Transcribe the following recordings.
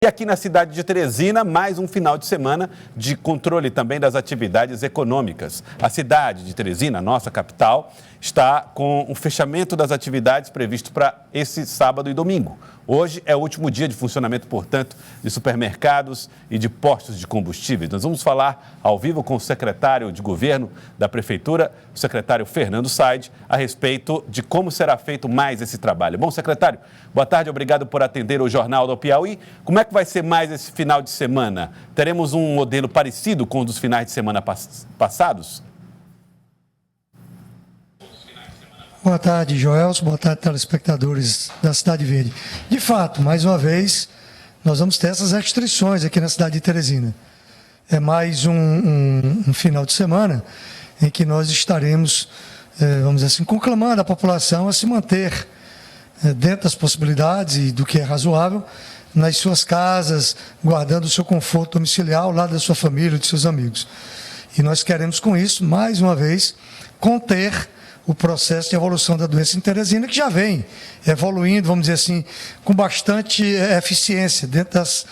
E aqui na cidade de Teresina, mais um final de semana de controle também das atividades econômicas. A cidade de Teresina, nossa capital, está com o fechamento das atividades previsto para esse sábado e domingo. Hoje é o último dia de funcionamento, portanto, de supermercados e de postos de combustíveis. Nós vamos falar ao vivo com o secretário de governo da Prefeitura, o secretário Fernando Said, a respeito de como será feito mais esse trabalho. Bom, secretário, boa tarde, obrigado por atender o Jornal do Piauí. Como é que vai ser mais esse final de semana? Teremos um modelo parecido com os dos finais de semana passados? Boa tarde, Joelson. Boa tarde, telespectadores da Cidade Verde. De fato, mais uma vez, nós vamos ter essas restrições aqui na cidade de Teresina. É mais um final de semana em que nós estaremos, vamos dizer assim, conclamando a população a se manter dentro das possibilidades e do que é razoável, nas suas casas, guardando o seu conforto domiciliar ao lado da sua família e de seus amigos. E nós queremos, com isso, mais uma vez, conter o processo de evolução da doença em Teresina, que já vem evoluindo, vamos dizer assim, com bastante eficiência dentro das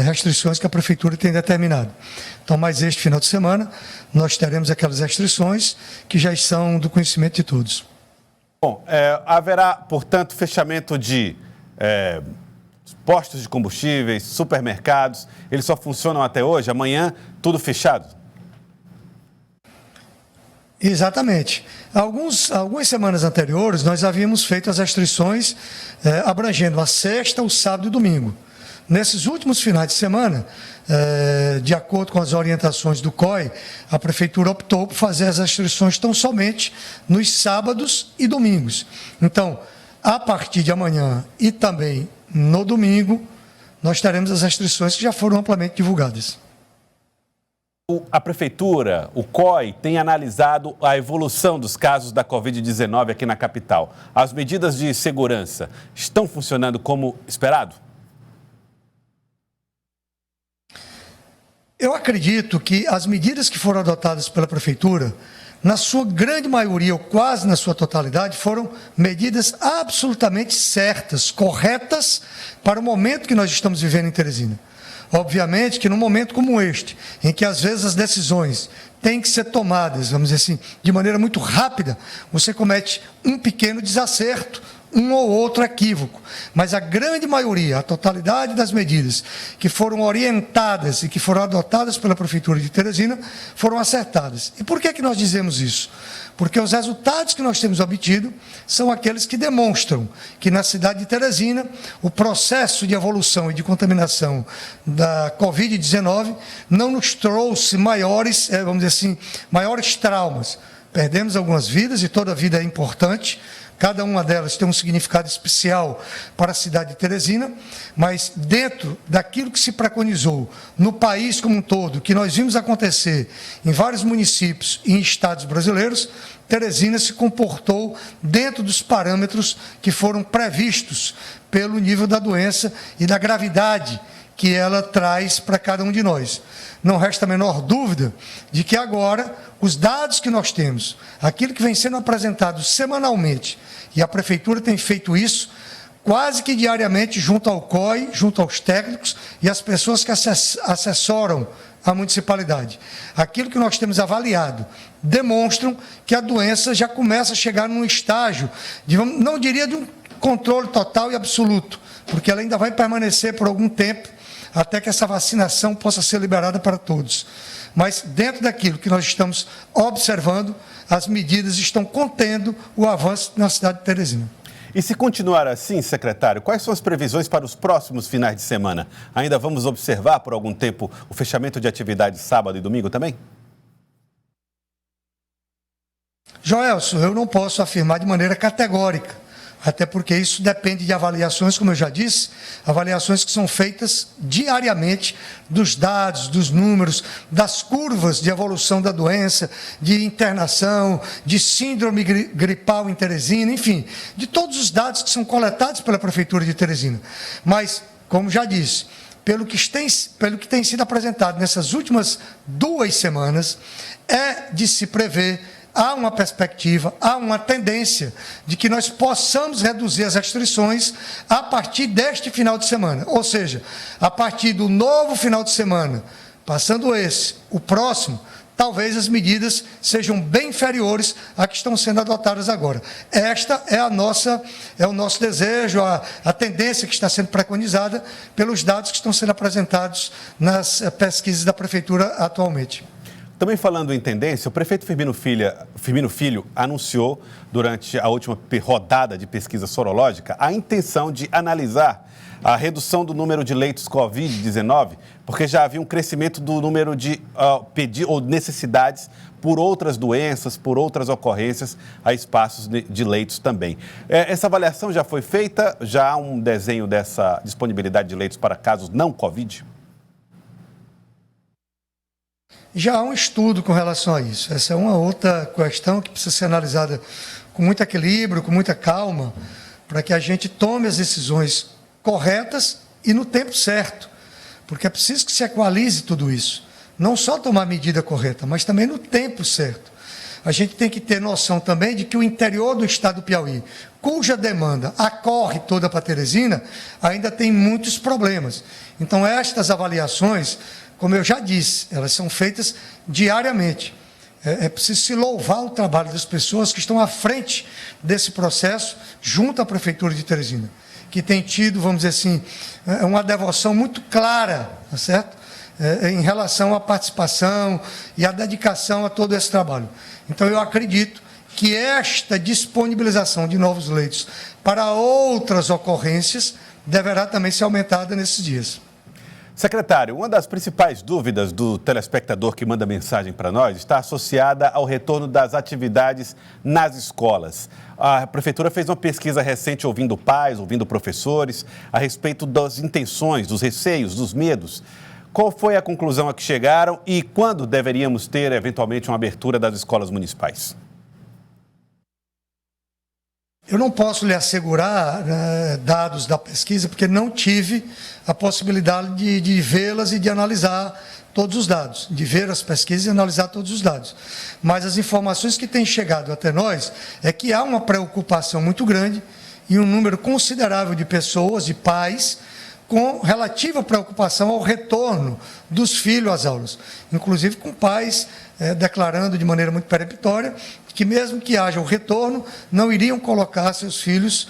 restrições que a Prefeitura tem determinado. Então, mais este final de semana, nós teremos aquelas restrições que já são do conhecimento de todos. Bom, haverá, portanto, fechamento de postos de combustíveis, supermercados, eles só funcionam até hoje, amanhã tudo fechado? Exatamente. Algumas semanas anteriores, nós havíamos feito as restrições abrangendo a sexta, o sábado e o domingo. Nesses últimos finais de semana, de acordo com as orientações do COI, a Prefeitura optou por fazer as restrições tão somente nos sábados e domingos. Então, a partir de amanhã e também no domingo, nós teremos as restrições que já foram amplamente divulgadas. A Prefeitura, o COI, tem analisado a evolução dos casos da Covid-19 aqui na capital. As medidas de segurança estão funcionando como esperado? Eu acredito que as medidas que foram adotadas pela Prefeitura, na sua grande maioria, ou quase na sua totalidade, foram medidas absolutamente certas, corretas, para o momento que nós estamos vivendo em Teresina. Obviamente que num momento como este, em que às vezes as decisões têm que ser tomadas, vamos dizer assim, de maneira muito rápida, você comete um pequeno desacerto, um ou outro equívoco. Mas a grande maioria, a totalidade das medidas que foram orientadas e que foram adotadas pela Prefeitura de Teresina, foram acertadas. E por que nós dizemos isso? Porque os resultados que nós temos obtido são aqueles que demonstram que na cidade de Teresina o processo de evolução e de contaminação da Covid-19 não nos trouxe maiores, vamos dizer assim, maiores traumas. Perdemos algumas vidas e toda vida é importante. Cada uma delas tem um significado especial para a cidade de Teresina, mas dentro daquilo que se preconizou no país como um todo, que nós vimos acontecer em vários municípios e em estados brasileiros, Teresina se comportou dentro dos parâmetros que foram previstos pelo nível da doença e da gravidade que ela traz para cada um de nós. Não resta a menor dúvida de que agora os dados que nós temos, aquilo que vem sendo apresentado semanalmente, e a Prefeitura tem feito isso quase que diariamente junto ao COI, junto aos técnicos e as pessoas que assessoram a municipalidade. Aquilo que nós temos avaliado demonstram que a doença já começa a chegar num estágio, não diria de um controle total e absoluto, porque ela ainda vai permanecer por algum tempo, até que essa vacinação possa ser liberada para todos. Mas dentro daquilo que nós estamos observando, as medidas estão contendo o avanço na cidade de Teresina. E se continuar assim, secretário, quais são as previsões para os próximos finais de semana? Ainda vamos observar por algum tempo o fechamento de atividades sábado e domingo também? Joelson, eu não posso afirmar de maneira categórica, até porque isso depende de avaliações, como eu já disse, avaliações que são feitas diariamente dos dados, dos números, das curvas de evolução da doença, de internação, de síndrome gripal em Teresina, enfim, de todos os dados que são coletados pela Prefeitura de Teresina. Mas, como já disse, pelo que tem sido apresentado nessas últimas 2 semanas, é de se prever há uma perspectiva, há uma tendência de que nós possamos reduzir as restrições a partir deste final de semana. Ou seja, a partir do novo final de semana, passando o próximo, talvez as medidas sejam bem inferiores a que estão sendo adotadas agora. Esta é o nosso desejo, a tendência que está sendo preconizada pelos dados que estão sendo apresentados nas pesquisas da Prefeitura atualmente. Também falando em tendência, o prefeito Firmino Filho anunciou, durante a última rodada de pesquisa sorológica, a intenção de analisar a redução do número de leitos Covid-19, porque já havia um crescimento do número de ou necessidades por outras doenças, por outras ocorrências, a espaços de leitos também. Essa avaliação já foi feita? Já há um desenho dessa disponibilidade de leitos para casos não Covid? Já há um estudo com relação a isso. Essa é uma outra questão que precisa ser analisada com muito equilíbrio, com muita calma, para que a gente tome as decisões corretas e no tempo certo. Porque é preciso que se equalize tudo isso. Não só tomar a medida correta, mas também no tempo certo. A gente tem que ter noção também de que o interior do estado do Piauí, cuja demanda acorre toda para Teresina, ainda tem muitos problemas. Então, estas avaliações, como eu já disse, elas são feitas diariamente. É preciso se louvar o trabalho das pessoas que estão à frente desse processo, junto à Prefeitura de Teresina, que tem tido, vamos dizer assim, uma devoção muito clara, tá certo? Em relação à participação e à dedicação a todo esse trabalho. Então, eu acredito que esta disponibilização de novos leitos para outras ocorrências deverá também ser aumentada nesses dias. Secretário, uma das principais dúvidas do telespectador que manda mensagem para nós está associada ao retorno das atividades nas escolas. A Prefeitura fez uma pesquisa recente ouvindo pais, ouvindo professores, a respeito das intenções, dos receios, dos medos. Qual foi a conclusão a que chegaram e quando deveríamos ter, eventualmente, uma abertura das escolas municipais? Eu não posso lhe assegurar dados da pesquisa, porque não tive a possibilidade de vê-las e de analisar todos os dados, de ver as pesquisas e analisar todos os dados. Mas as informações que têm chegado até nós é que há uma preocupação muito grande e um número considerável de pessoas, de pais, com relativa preocupação ao retorno dos filhos às aulas, inclusive com pais declarando de maneira muito peremptória que mesmo que haja o retorno, não iriam colocar seus filhos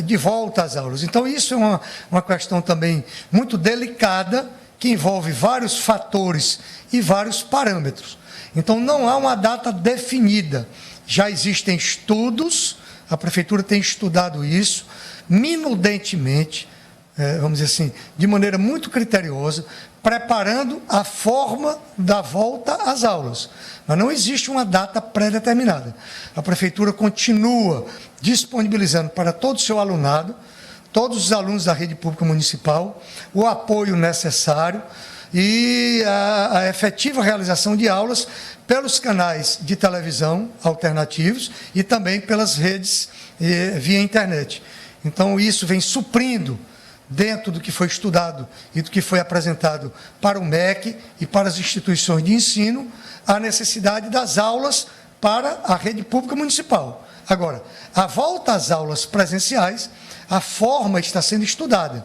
de volta às aulas. Então, isso é uma questão também muito delicada, que envolve vários fatores e vários parâmetros. Então, não há uma data definida. Já existem estudos, a Prefeitura tem estudado isso minudentemente, vamos dizer assim, de maneira muito criteriosa, preparando a forma da volta às aulas. Mas não existe uma data pré-determinada. A Prefeitura continua disponibilizando para todo o seu alunado, todos os alunos da rede pública municipal, o apoio necessário e a efetiva realização de aulas pelos canais de televisão alternativos e também pelas redes via internet. Então, isso vem suprindo, dentro do que foi estudado e do que foi apresentado para o MEC e para as instituições de ensino, a necessidade das aulas para a rede pública municipal. Agora, a volta às aulas presenciais, a forma está sendo estudada.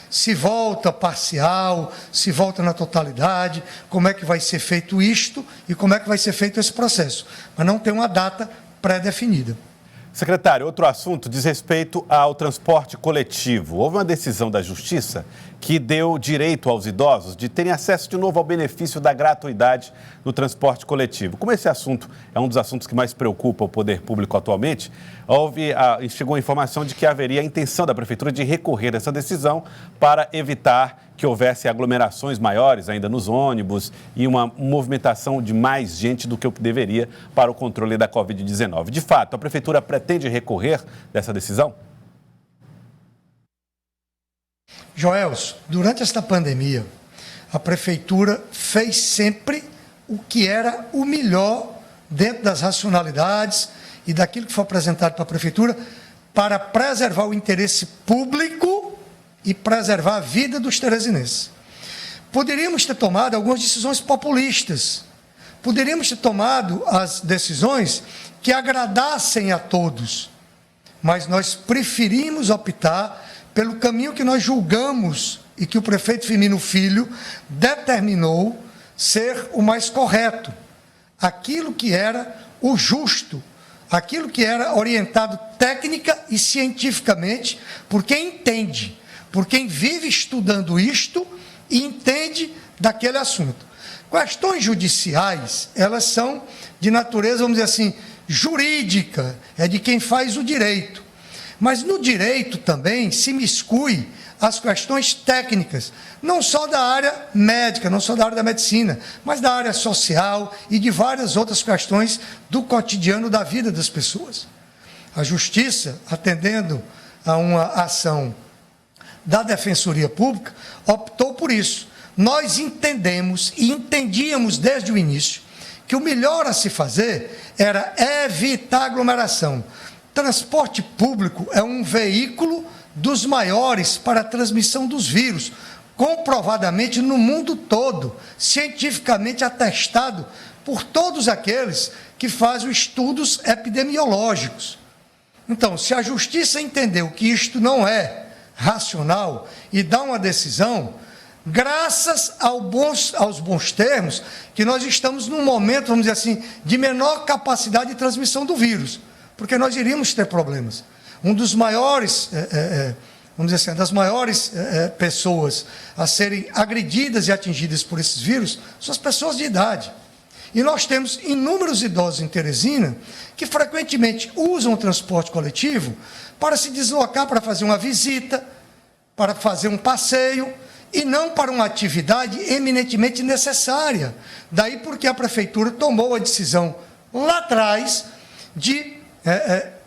Se volta parcial, se volta na totalidade, como é que vai ser feito isto e como é que vai ser feito esse processo. Mas não tem uma data pré-definida. Secretário, outro assunto diz respeito ao transporte coletivo. Houve uma decisão da Justiça que deu direito aos idosos de terem acesso de novo ao benefício da gratuidade no transporte coletivo. Como esse assunto é um dos assuntos que mais preocupa o poder público atualmente, chegou a informação de que haveria a intenção da Prefeitura de recorrer a essa decisão para evitar que houvesse aglomerações maiores ainda nos ônibus e uma movimentação de mais gente do que o que deveria para o controle da Covid-19. De fato, a Prefeitura pretende recorrer dessa decisão? Joelson, durante esta pandemia, a Prefeitura fez sempre o que era o melhor dentro das racionalidades e daquilo que foi apresentado para a Prefeitura para preservar o interesse público e preservar a vida dos teresinenses. Poderíamos ter tomado algumas decisões populistas, Poderíamos ter tomado as decisões que agradassem a todos, mas nós preferimos optar pelo caminho que nós julgamos e que o prefeito Firmino Filho determinou ser o mais correto, aquilo que era o justo, aquilo que era orientado técnica e cientificamente por quem entende, por quem vive estudando isto e entende daquele assunto. Questões judiciais, elas são de natureza, vamos dizer assim, jurídica, é de quem faz o direito. Mas no direito também se miscui as questões técnicas, não só da área médica, não só da área da medicina, mas da área social e de várias outras questões do cotidiano da vida das pessoas. A Justiça, atendendo a uma ação da Defensoria Pública, optou por isso. Nós entendemos e entendíamos desde o início que o melhor a se fazer era evitar aglomeração. Transporte público é um veículo dos maiores para a transmissão dos vírus, comprovadamente no mundo todo, cientificamente atestado por todos aqueles que fazem estudos epidemiológicos. Então, se a Justiça entendeu que isto não é racional e dá uma decisão, graças aos bons termos, que nós estamos num momento, vamos dizer assim, de menor capacidade de transmissão do vírus, porque nós iríamos ter problemas. Um dos maiores, vamos dizer assim, das maiores pessoas a serem agredidas e atingidas por esses vírus são as pessoas de idade. E nós temos inúmeros idosos em Teresina que frequentemente usam o transporte coletivo para se deslocar, para fazer uma visita, para fazer um passeio, e não para uma atividade eminentemente necessária. Daí porque a Prefeitura tomou a decisão lá atrás de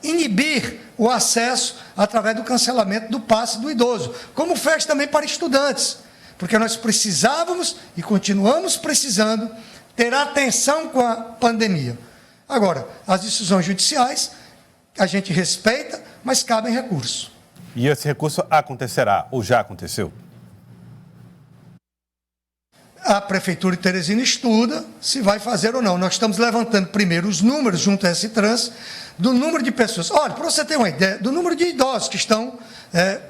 inibir o acesso através do cancelamento do passe do idoso, como fez também para estudantes, porque nós precisávamos e continuamos precisando ter atenção com a pandemia. Agora, as decisões judiciais a gente respeita, mas cabem recursos. E esse recurso acontecerá ou já aconteceu? A Prefeitura de Teresina estuda se vai fazer ou não. Nós estamos levantando primeiro os números junto a esse trans do número de pessoas. Olha, para você ter uma ideia, do número de idosos que estão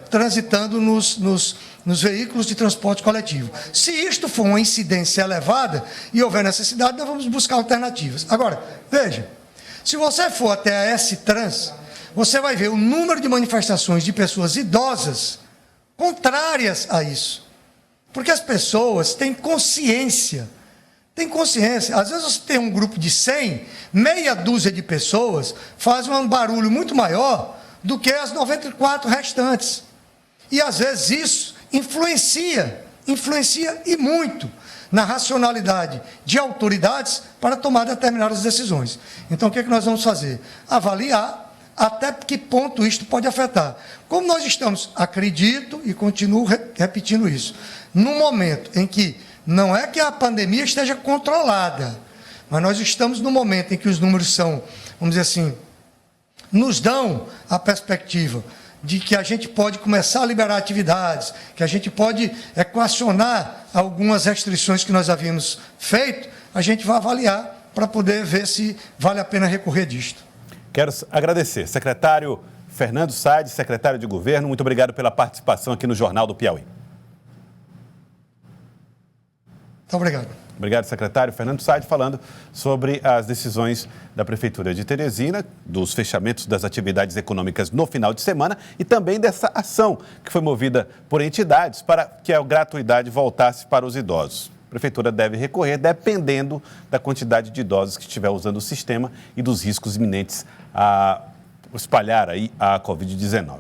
transitando nos veículos de transporte coletivo. Se isto for uma incidência elevada e houver necessidade, nós vamos buscar alternativas. Agora, veja, se você for até a S-Trans, você vai ver o número de manifestações de pessoas idosas contrárias a isso. Porque as pessoas têm consciência. Às vezes você tem um grupo de 100, meia dúzia de pessoas fazem um barulho muito maior do que as 94 restantes. E às vezes isso influencia e muito na racionalidade de autoridades para tomar determinadas decisões. Então o que é que nós vamos fazer? Avaliar até que ponto isto pode afetar. Como nós estamos, acredito e continuo repetindo isso, num momento em que não é que a pandemia esteja controlada, mas nós estamos num momento em que os números são, vamos dizer assim, nos dão a perspectiva de que a gente pode começar a liberar atividades, que a gente pode equacionar algumas restrições que nós havíamos feito, a gente vai avaliar para poder ver se vale a pena recorrer disto. Quero agradecer. Secretário Fernando Saad, secretário de Governo, muito obrigado pela participação aqui no Jornal do Piauí. Muito obrigado. Obrigado, secretário Fernando Saad, falando sobre as decisões da Prefeitura de Teresina, dos fechamentos das atividades econômicas no final de semana e também dessa ação que foi movida por entidades para que a gratuidade voltasse para os idosos. A Prefeitura deve recorrer dependendo da quantidade de idosos que estiver usando o sistema e dos riscos iminentes a espalhar aí a Covid-19.